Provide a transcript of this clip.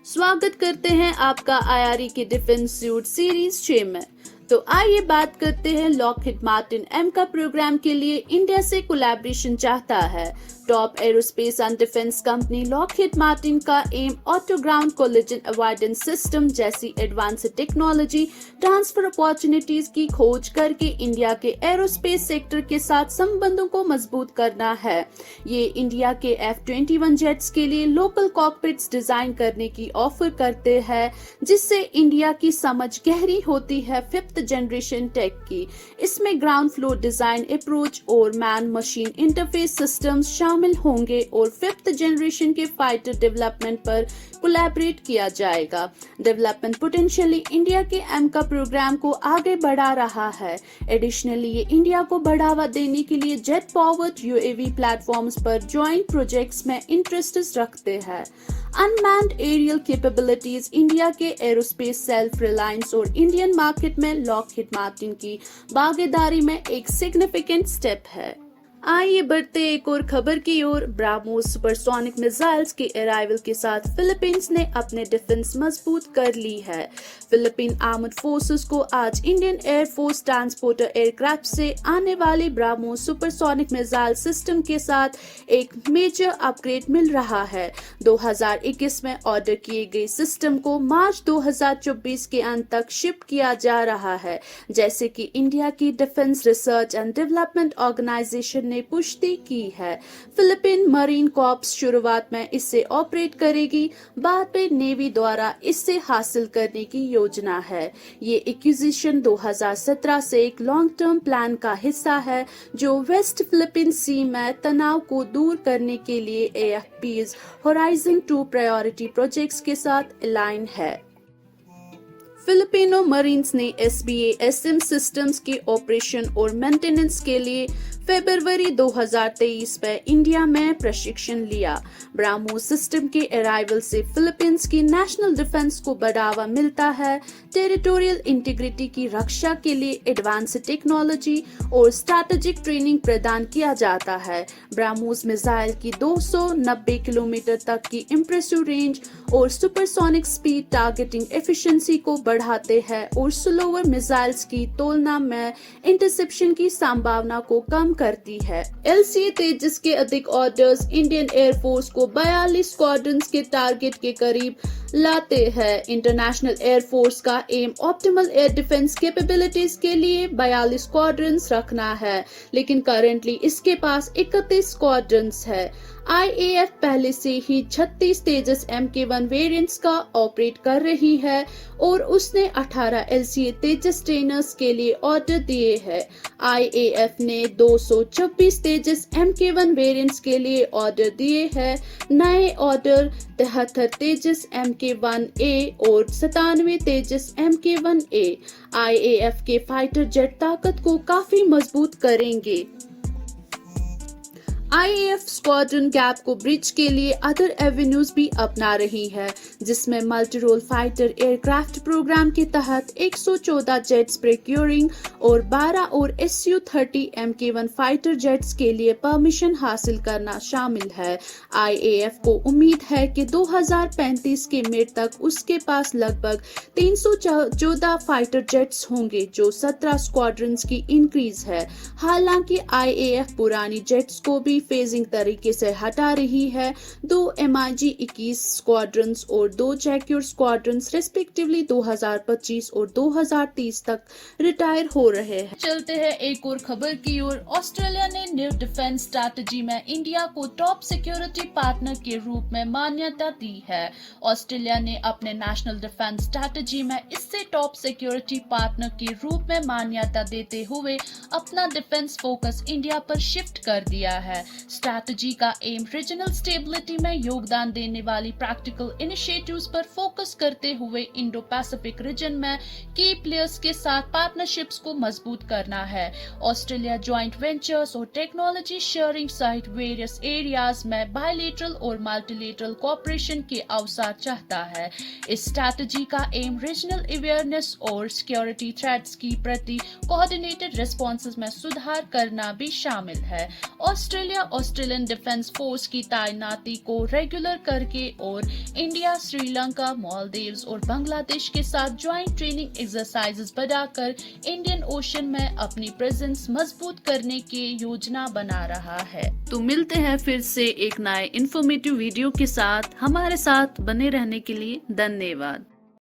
स्वागत करते हैं आपका आईआरई के डिफेंस सूट सीरीज 6 में। तो आइए बात करते हैं लॉकहीड मार्टिन एम का प्रोग्राम के लिए इंडिया से कोलैबोरेशन चाहता है। Top aerospace and defence company Lockheed Martin का M auto ground collision avoidance system जैसी एडवांस्ड टेक्नोलॉजी ट्रांसफर अपॉर्चुनिटीज की खोज करके इंडिया के एरोस्पेस सेक्टर के साथ संबंधों को मजबूत करना है। ये इंडिया के F-21 जेट्स के लिए लोकल कॉकपिट्स डिजाइन करने की ऑफर करते हैं, जिससे इंडिया की समझ गहरी होती है 5th जनरेशन टेक की। इसमें ग्राउंड फ्लोर डिजाइन अप्रोच और मैन मशीन इंटरफेस सिस्टम्स शामिल होंगे और 5th जनरेशन के फाइटर डेवलपमेंट पर कोलैबोरेट किया जाएगा। डेवलपमेंट पोटेंशियली इंडिया के एम का प्रोग्राम को आगे बढ़ा रहा है। एडिशनली ये इंडिया को बढ़ावा देने के लिए जेट पावर्ड यूएवी प्लेटफॉर्म्स पर ज्वाइंट प्रोजेक्ट्स में इंटरेस्ट रखते हैं। अनमैन्ड एरियल कैपेबिलिटीज इंडिया के एरोस्पेस सेल्फ रिलायंस और इंडियन मार्केट में लॉकहीड मार्टिन की भागीदारी में एक सिग्निफिकेंट स्टेप है। आइए बढ़ते एक और खबर की ओर। ब्राह्मोस सुपरसोनिक मिसाइल्स के अराइवल के साथ फिलीपींस ने अपने डिफेंस मजबूत कर ली है। फिलीपीन आर्मड फोर्सेस को आज इंडियन एयरफोर्स ट्रांसपोर्टर एयरक्राफ्ट से आने वाले ब्राह्मोस सुपरसोनिक मिसाइल सिस्टम के साथ एक मेजर अपग्रेड मिल रहा है। 2021 में ऑर्डर किए गए सिस्टम को मार्च 2024 के अंत तक शिप किया जा रहा है, जैसे कि इंडिया की defence research and development organisation ने पुष्टि की है। फिलीपीन मरीन कॉर्प्स शुरुआत में इससे ऑपरेट करेगी, बाद में नेवी द्वारा इससे हासिल करने की योजना है। ये एक्विजिशन 2017 से एक लॉन्ग टर्म प्लान का हिस्सा है, जो वेस्ट फिलीपीन सी में तनाव को दूर करने के लिए AFP's होराइजन 2 प्रायोरिटी प्रोजेक्ट्स के साथ अलाइन है। फिलिपिनो मरीन्स ने SBA-SM सिस्टम्स के ऑपरेशन और मेंटेनेंस के लिए फरवरी 2023 में इंडिया में प्रशिक्षण लिया। ब्राह्मोस सिस्टम के अराइवल से फिलीपींस की नेशनल डिफेंस को बढ़ावा मिलता है। टेरिटोरियल इंटीग्रिटी की रक्षा के लिए एडवांस्ड टेक्नोलॉजी और स्ट्रैटेजिक ट्रेनिंग प्रदान किया जाता है। ब्राह्मोस मिसाइल की 290 किलोमीटर तक की इम्प्रेसिव रेंज और सुपरसोनिक स्पीड टारगेटिंग एफिशिएंसी को बढ़ाते हैं और स्लोअर मिसाइल्स की तुलना में इंटरसेप्शन की संभावना को कम करती है। LCA तेजस के अधिक ऑर्डर्स इंडियन एयरफोर्स को 42 स्क्वाड्रंस के टारगेट के करीब लाते हैं। इंटरनेशनल एयरफोर्स का एम ऑप्टिमल एयर डिफेंस कैपेबिलिटीज के लिए 42 स्क्वाड्रंस रखना है, लेकिन करंटली इसके पास 31 स्क्वाड्रंस है। IAF पहले से ही 36 तेजस Mk1 वेरिएंट्स का ऑपरेट कर रही है और उसने 18 LCA तेजस ट्रेनर्स के लिए ऑर्डर दिए हैं। IAF ने 226 तेजस Mk1 वेरिएंट्स के लिए ऑर्डर दिए हैं। नए ऑर्डर 73 तेजस Mk1A और 97 तेजस Mk1A IAF के फाइटर जेट ताकत को काफी मजबूत करेंगे। IAF स्क्वाड्रन गैप को ब्रिज के लिए अदर एवेन्यूज भी अपना रही है, जिसमें multi role fighter aircraft programme के तहत 114 जेट्स प्रोक्योरिंग और 12 और Su-30 Mk1 फाइटर जेट्स के लिए परमिशन हासिल करना शामिल है। IAF को उम्मीद है कि 2035 के मिड तक उसके पास लगभग 314 फाइटर जेट्स होंगे, जो 17 स्क्वाड्रन्स की इंक्रीज है। हालांकि IAF पुरानी जेट्स को भी फेजिंग तरीके से हटा रही है। 2 MiG-21 स्क्वाड्रंस और 2 जैक्योर स्क्वाड्रंस रेस्पेक्टिवली 2025 और 2030 तक रिटायर हो रहे हैं। चलते हैं एक और खबर की ओर। ऑस्ट्रेलिया ने न्यू डिफेंस स्ट्रैटेजी में इंडिया को टॉप सिक्योरिटी पार्टनर के रूप में मान्यता दी है। ऑस्ट्रेलिया ने अपने नेशनल डिफेंस स्ट्रैटेजी में इससे टॉप सिक्योरिटी पार्टनर के रूप में मान्यता देते हुए अपना डिफेंस फोकस इंडिया पर शिफ्ट कर दिया है। स्ट्रैटेजी का एम रीजनल स्टेबिलिटी में योगदान देने वाली प्रैक्टिकल इनिशिएटिव्स पर फोकस करते हुए इंडो पैसिफिक रीजन में की प्लेयर्स के साथ पार्टनरशिप्स को मजबूत करना है। ऑस्ट्रेलिया जॉइंट वेंचर्स और टेक्नोलॉजी शेयरिंग सहित वेरियस एरियाज में बायलैटरल और मल्टीलैटरल कोऑपरेशन के अवसर चाहता है। इस स्ट्रैटेजी का एम रीजनल अवेयरनेस और सिक्योरिटी थ्रेट्स की प्रति कोऑर्डिनेटेड रिस्पॉन्सेज में सुधार करना भी शामिल है। Australia India Australian defence force की तैनाती को रेगुलर करके और इंडिया, श्रीलंका, मालदीव्स और बांग्लादेश के साथ ज्वाइंट ट्रेनिंग एक्सरसाइजेस बढ़ाकर इंडियन ओशन में अपनी प्रेजेंस मजबूत करने की योजना बना रहा है। तो मिलते हैं फिर से एक नए इंफॉर्मेटिव वीडियो के साथ। हमारे साथ बने रहने के लिए धन्यवाद।